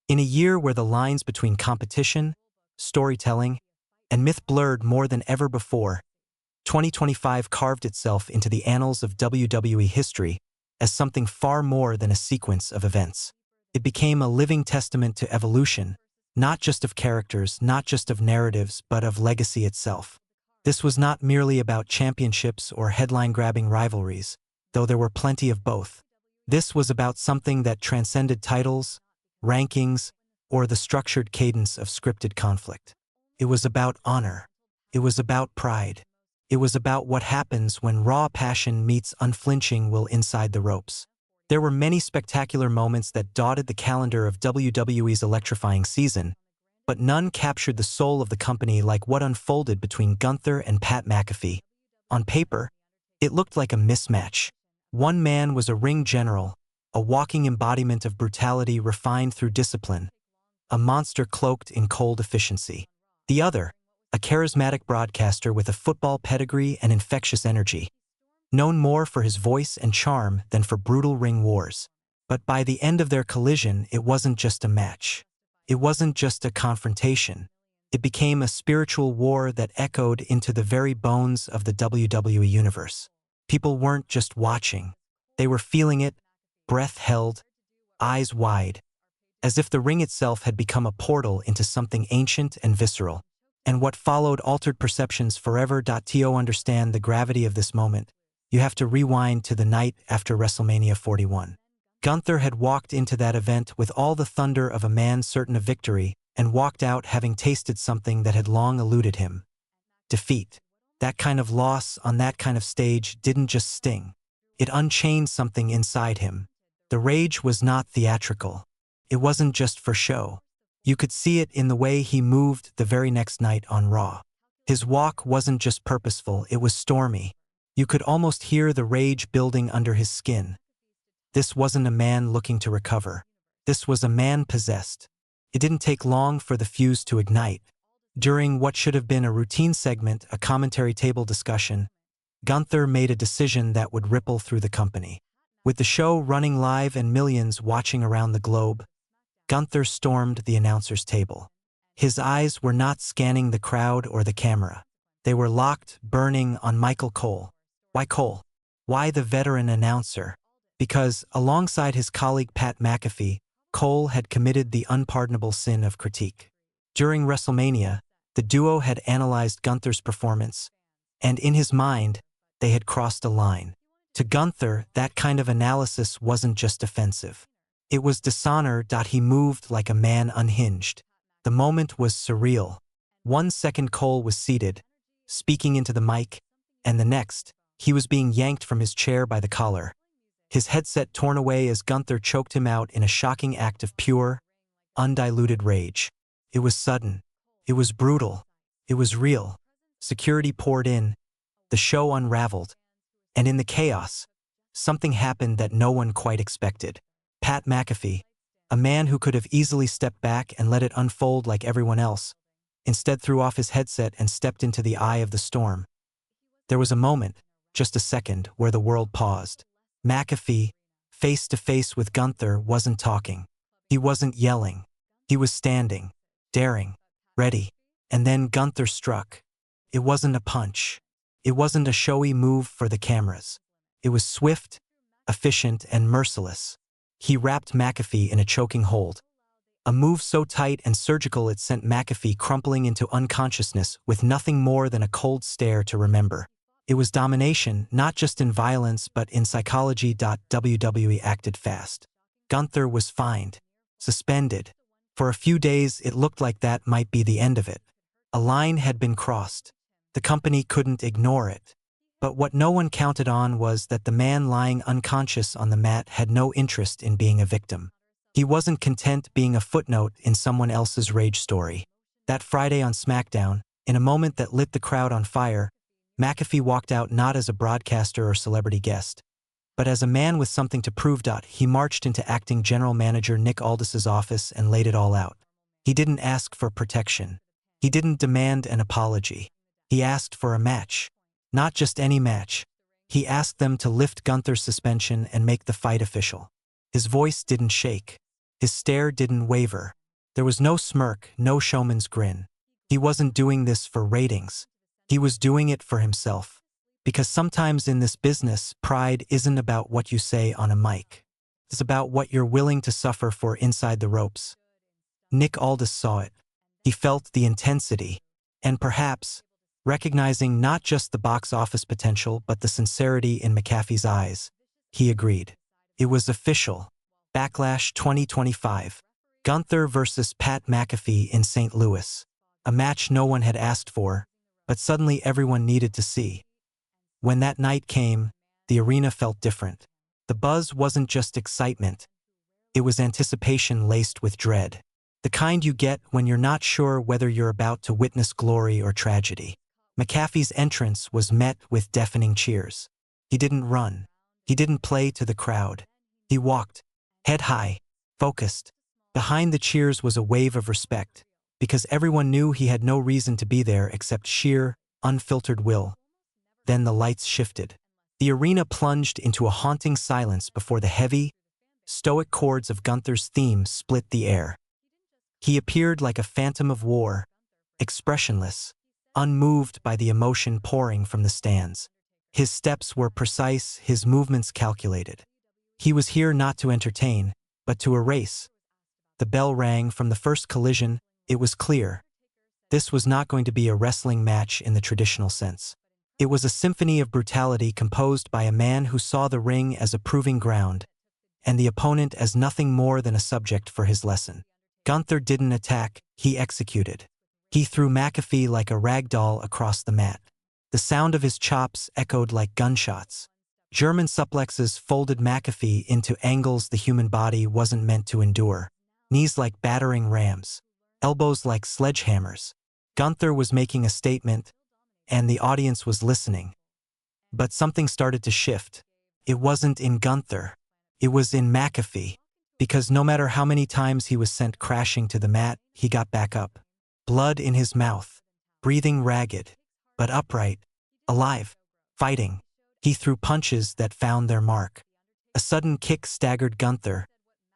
In a year where the lines between competition, storytelling, and myth blurred more than ever before, 2025 carved itself into the annals of WWE history as something far more than a sequence of events. It became a living testament to evolution, not just of characters, not just of narratives, but of legacy itself. This was not merely about championships or headline-grabbing rivalries, though there were plenty of both. This was about something that transcended titles, rankings, or the structured cadence of scripted conflict. It was about honor. It was about pride. It was about what happens when raw passion meets unflinching will inside the ropes. There were many spectacular moments that dotted the calendar of WWE's electrifying season, but none captured the soul of the company like what unfolded between Gunther and Pat McAfee. On paper, it looked like a mismatch. One man was a ring general, a walking embodiment of brutality refined through discipline, a monster cloaked in cold efficiency. The other, a charismatic broadcaster with a football pedigree and infectious energy, known more for his voice and charm than for brutal ring wars. But by the end of their collision, it wasn't just a match. It wasn't just a confrontation. It became a spiritual war that echoed into the very bones of the WWE Universe. People weren't just watching. They were feeling it, breath held, eyes wide, as if the ring itself had become a portal into something ancient and visceral. And what followed altered perceptions forever. To understand the gravity of this moment, you have to rewind to the night after WrestleMania 41. Gunther had walked into that event with all the thunder of a man certain of victory and walked out having tasted something that had long eluded him. Defeat. That kind of loss on that kind of stage didn't just sting. It unchained something inside him. The rage was not theatrical. It wasn't just for show. You could see it in the way he moved the very next night on Raw. His walk wasn't just purposeful, it was stormy. You could almost hear the rage building under his skin. This wasn't a man looking to recover. This was a man possessed. It didn't take long for the fuse to ignite. During what should have been a routine segment, a commentary table discussion, Gunther made a decision that would ripple through the company. With the show running live and millions watching around the globe, Gunther stormed the announcer's table. His eyes were not scanning the crowd or the camera. They were locked, burning on Michael Cole. Why Cole? Why the veteran announcer? Because, alongside his colleague Pat McAfee, Cole had committed the unpardonable sin of critique. During WrestleMania, the duo had analyzed Gunther's performance, and in his mind, they had crossed a line. To Gunther, that kind of analysis wasn't just offensive. It was dishonor. He moved like a man unhinged. The moment was surreal. 1 second Cole was seated, speaking into the mic, and the next, he was being yanked from his chair by the collar. His headset torn away as Gunther choked him out in a shocking act of pure, undiluted rage. It was sudden. It was brutal. It was real. Security poured in. The show unraveled. And in the chaos, something happened that no one quite expected. Pat McAfee, a man who could have easily stepped back and let it unfold like everyone else, instead threw off his headset and stepped into the eye of the storm. There was a moment, just a second, where the world paused. McAfee, face to face with Gunther, wasn't talking. He wasn't yelling. He was standing, daring, ready. And then Gunther struck. It wasn't a punch. It wasn't a showy move for the cameras. It was swift, efficient, and merciless. He wrapped McAfee in a choking hold. A move so tight and surgical it sent McAfee crumpling into unconsciousness with nothing more than a cold stare to remember. It was domination, not just in violence but in psychology. WWE acted fast. Gunther was fined, suspended. For a few days it looked like that might be the end of it. A line had been crossed. The company couldn't ignore it. But what no one counted on was that the man lying unconscious on the mat had no interest in being a victim. He wasn't content being a footnote in someone else's rage story. That Friday on SmackDown, in a moment that lit the crowd on fire, McAfee walked out not as a broadcaster or celebrity guest, but as a man with something to prove. He marched into acting general manager Nick Aldis's office and laid it all out. He didn't ask for protection. He didn't demand an apology. He asked for a match. Not just any match. He asked them to lift Gunther's suspension and make the fight official. His voice didn't shake. His stare didn't waver. There was no smirk, no showman's grin. He wasn't doing this for ratings. He was doing it for himself. Because sometimes in this business, pride isn't about what you say on a mic. It's about what you're willing to suffer for inside the ropes. Nick Aldis saw it. He felt the intensity, and perhaps, recognizing not just the box office potential but the sincerity in McAfee's eyes, he agreed. It was official. Backlash 2025. Gunther versus Pat McAfee in St. Louis. A match no one had asked for, but suddenly everyone needed to see. When that night came, the arena felt different. The buzz wasn't just excitement. It was anticipation laced with dread. The kind you get when you're not sure whether you're about to witness glory or tragedy. McAfee's entrance was met with deafening cheers. He didn't run. He didn't play to the crowd. He walked, head high, focused. Behind the cheers was a wave of respect, because everyone knew he had no reason to be there except sheer, unfiltered will. Then the lights shifted. The arena plunged into a haunting silence before the heavy, stoic chords of Gunther's theme split the air. He appeared like a phantom of war, expressionless, unmoved by the emotion pouring from the stands. His steps were precise, his movements calculated. He was here not to entertain, but to erase. The bell rang from the first collision. It was clear. This was not going to be a wrestling match in the traditional sense. It was a symphony of brutality composed by a man who saw the ring as a proving ground, and the opponent as nothing more than a subject for his lesson. Gunther didn't attack, he executed. He threw McAfee like a rag doll across the mat. The sound of his chops echoed like gunshots. German suplexes folded McAfee into angles the human body wasn't meant to endure. Knees like battering rams. Elbows like sledgehammers. Gunther was making a statement, and the audience was listening. But something started to shift. It wasn't in Gunther. It was in McAfee. Because no matter how many times he was sent crashing to the mat, he got back up. Blood in his mouth. Breathing ragged, but upright. Alive. Fighting. He threw punches that found their mark. A sudden kick staggered Gunther,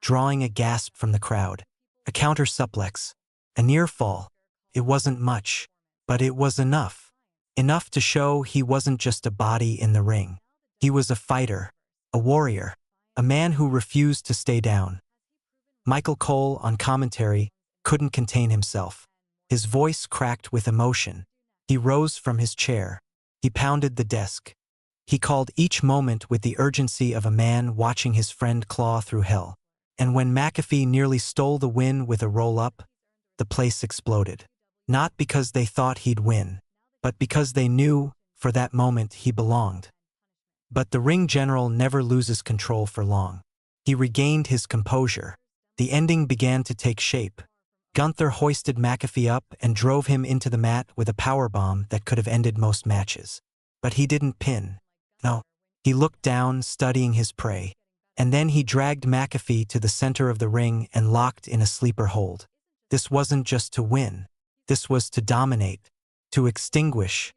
drawing a gasp from the crowd. A counter suplex. A near fall. It wasn't much, but it was enough. Enough to show he wasn't just a body in the ring. He was a fighter, a warrior, a man who refused to stay down. Michael Cole, on commentary, couldn't contain himself. His voice cracked with emotion. He rose from his chair. He pounded the desk. He called each moment with the urgency of a man watching his friend claw through hell. And when McAfee nearly stole the win with a roll-up, the place exploded. Not because they thought he'd win, but because they knew, for that moment, he belonged. But the ring general never loses control for long. He regained his composure. The ending began to take shape. Gunther hoisted McAfee up and drove him into the mat with a powerbomb that could have ended most matches. But he didn't pin. No. He looked down, studying his prey. And then he dragged McAfee to the center of the ring and locked in a sleeper hold. This wasn't just to win. This was to dominate, to extinguish.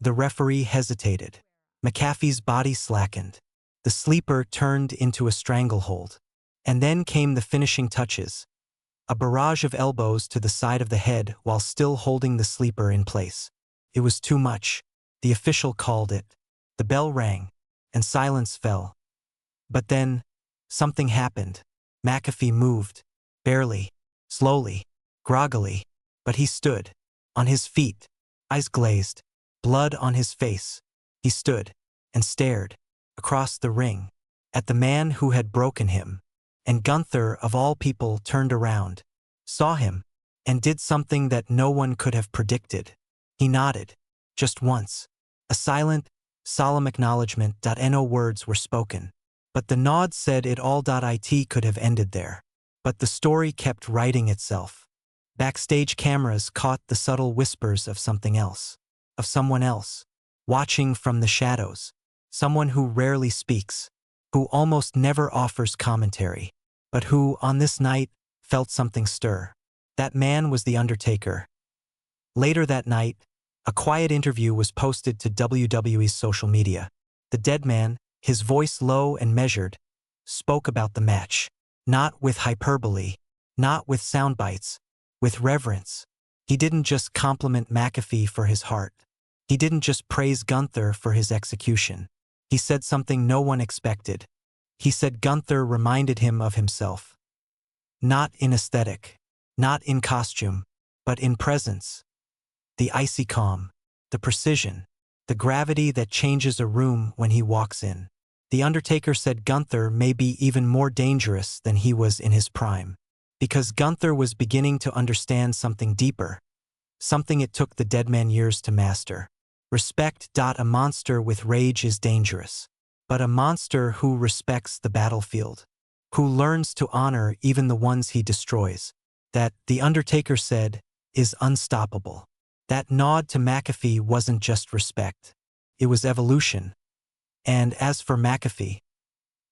The referee hesitated. McAfee's body slackened. The sleeper turned into a stranglehold. And then came the finishing touches. A barrage of elbows to the side of the head while still holding the sleeper in place. It was too much. The official called it. The bell rang, and silence fell. But then, something happened. McAfee moved. Barely. Slowly. Groggily. But he stood. On his feet. Eyes glazed. Blood on his face. He stood. And stared. Across the ring. At the man who had broken him. And Gunther, of all people, turned around. Saw him. And did something that no one could have predicted. He nodded. Just once. A silent, solemn acknowledgement. No words were spoken. But the nod said it all. It could have ended there. But the story kept writing itself. Backstage cameras caught the subtle whispers of something else. Of someone else. Watching from the shadows. Someone who rarely speaks. Who almost never offers commentary. But who, on this night, felt something stir. That man was the Undertaker. Later that night, a quiet interview was posted to WWE's social media. The dead man, his voice low and measured, spoke about the match. Not with hyperbole, not with sound bites, with reverence. He didn't just compliment McAfee for his heart. He didn't just praise Gunther for his execution. He said something no one expected. He said Gunther reminded him of himself. Not in aesthetic, not in costume, but in presence. The icy calm, the precision, the gravity that changes a room when he walks in. The Undertaker said Gunther may be even more dangerous than he was in his prime, because Gunther was beginning to understand something deeper, something it took the dead man years to master. Respect. A monster with rage is dangerous, but a monster who respects the battlefield, who learns to honor even the ones he destroys, that, the Undertaker said, is unstoppable. That nod to McAfee wasn't just respect. It was evolution. And as for McAfee,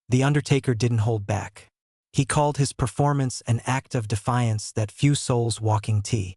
the Undertaker didn't hold back. He called his performance an act of defiance that few souls walking T.